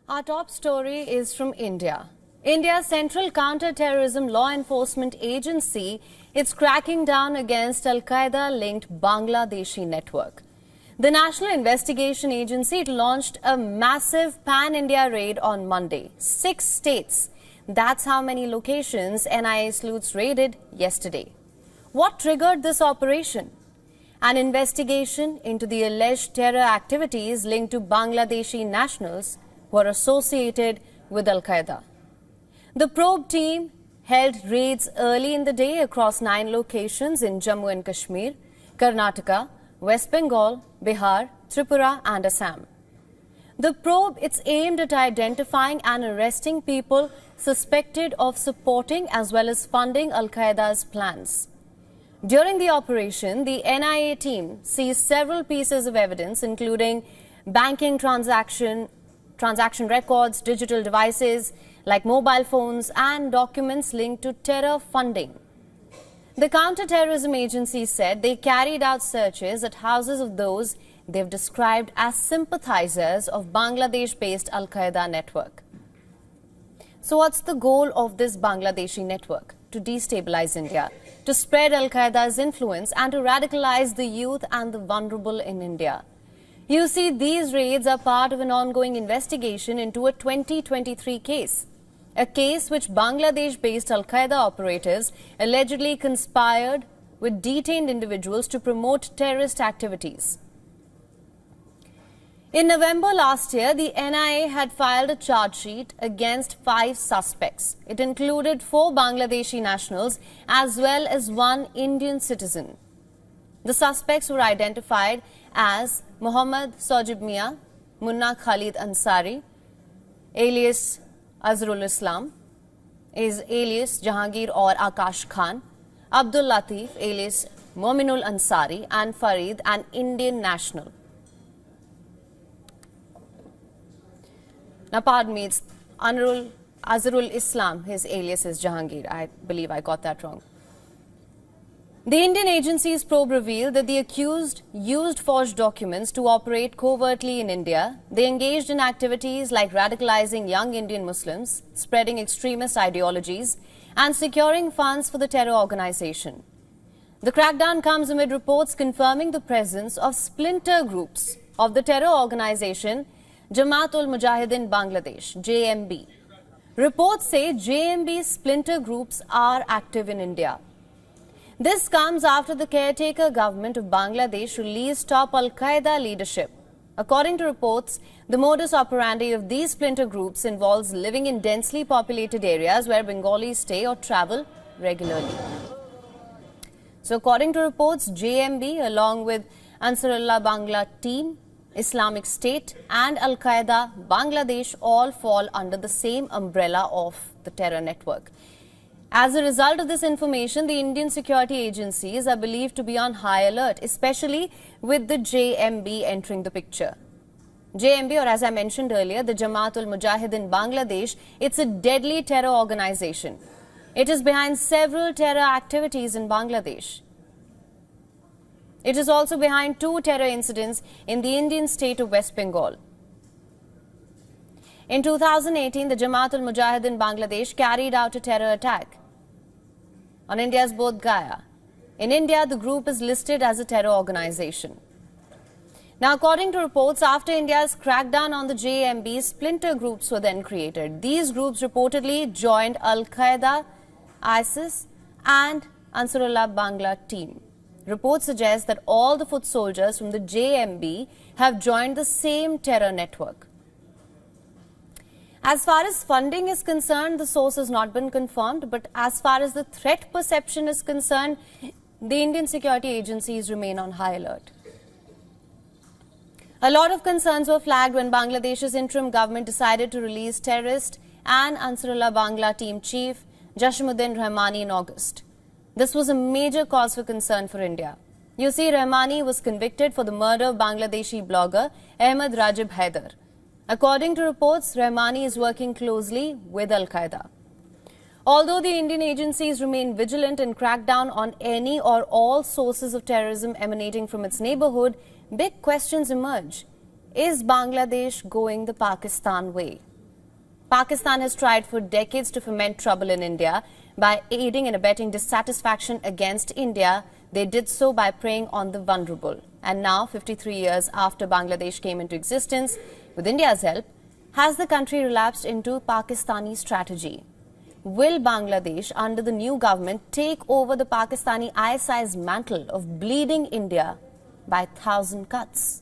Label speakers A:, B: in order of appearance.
A: Our top story is from India. India's Central Counter-Terrorism Law Enforcement Agency is cracking down against Al-Qaeda-linked Bangladeshi network. The National Investigation Agency launched a massive pan-India raid on Monday. 6 states. That's how many locations NIA sleuths raided yesterday. What triggered this operation? An investigation into the alleged terror activities linked to Bangladeshi nationals were associated with Al-Qaeda. The probe team held raids early in the day across 9 locations in Jammu and Kashmir, Karnataka, West Bengal, Bihar, Tripura and Assam. The probe is aimed at identifying and arresting people suspected of supporting as well as funding Al-Qaeda's plans. During the operation, the NIA team seized several pieces of evidence including banking transaction records, digital devices like mobile phones and documents linked to terror funding. The Counter-Terrorism Agency said they carried out searches at houses of those they've described as sympathizers of Bangladesh-based Al-Qaeda network. So what's the goal of this Bangladeshi network? To destabilize India, to spread Al-Qaeda's influence and to radicalize the youth and the vulnerable in India. You see, these raids are part of an ongoing investigation into a 2023 case, a case which Bangladesh-based Al-Qaeda operatives allegedly conspired with detained individuals to promote terrorist activities. In November last year, the NIA had filed a charge sheet against 5 suspects. It included 4 Bangladeshi nationals as well as 1 Indian citizen. The suspects were identified as Mohammad Sajib Mia, Munna Khalid Ansari, alias Azrul Islam, is alias Jahangir or Akash Khan, Abdul Latif, alias Mominul Ansari, and Farid, an Indian national. Now, pardon me, it's Azrul Islam, his alias is Jahangir. I believe I got that wrong. The Indian agency's probe revealed that the accused used forged documents to operate covertly in India. They engaged in activities like radicalizing young Indian Muslims, spreading extremist ideologies, and securing funds for the terror organization. The crackdown comes amid reports confirming the presence of splinter groups of the terror organization Jamaat-ul-Mujahideen Bangladesh, JMB. Reports say JMB splinter groups are active in India. This comes after the caretaker government of Bangladesh released top Al-Qaeda leadership. According to reports, the modus operandi of these splinter groups involves living in densely populated areas where Bengalis stay or travel regularly. So according to reports, JMB along with Ansarullah Bangla team, Islamic State and Al-Qaeda Bangladesh all fall under the same umbrella of the terror network. As a result of this information, the Indian security agencies are believed to be on high alert, especially with the JMB entering the picture. JMB, or as I mentioned earlier, the Jamaat-ul-Mujahideen Bangladesh, it's a deadly terror organization. It is behind several terror activities in Bangladesh. It is also behind 2 terror incidents in the Indian state of West Bengal. In 2018, the Jamaat-ul-Mujahideen Bangladesh carried out a terror attack on India's Bodh Gaya. In India, the group is listed as a terror organization. Now, according to reports, after India's crackdown on the JMB, splinter groups were then created. These groups reportedly joined Al-Qaeda, ISIS and Ansarullah Bangla team. Reports suggest that all the foot soldiers from the JMB have joined the same terror network. As far as funding is concerned, the source has not been confirmed, but as far as the threat perception is concerned, the Indian security agencies remain on high alert. A lot of concerns were flagged when Bangladesh's interim government decided to release terrorist and Ansarullah Bangla team chief Jashimuddin Rahmani in August. This was a major cause for concern for India. You see, Rahmani was convicted for the murder of Bangladeshi blogger Ahmed Rajib Haider. According to reports, Rahmani is working closely with Al-Qaeda. Although the Indian agencies remain vigilant and crack down on any or all sources of terrorism emanating from its neighborhood, big questions emerge. Is Bangladesh going the Pakistan way? Pakistan has tried for decades to foment trouble in India by aiding and abetting dissatisfaction against India. They did so by preying on the vulnerable. And now, 53 years after Bangladesh came into existence, with India's help, has the country relapsed into Pakistani strategy? Will Bangladesh, under the new government, take over the Pakistani ISI's mantle of bleeding India by 1,000 cuts?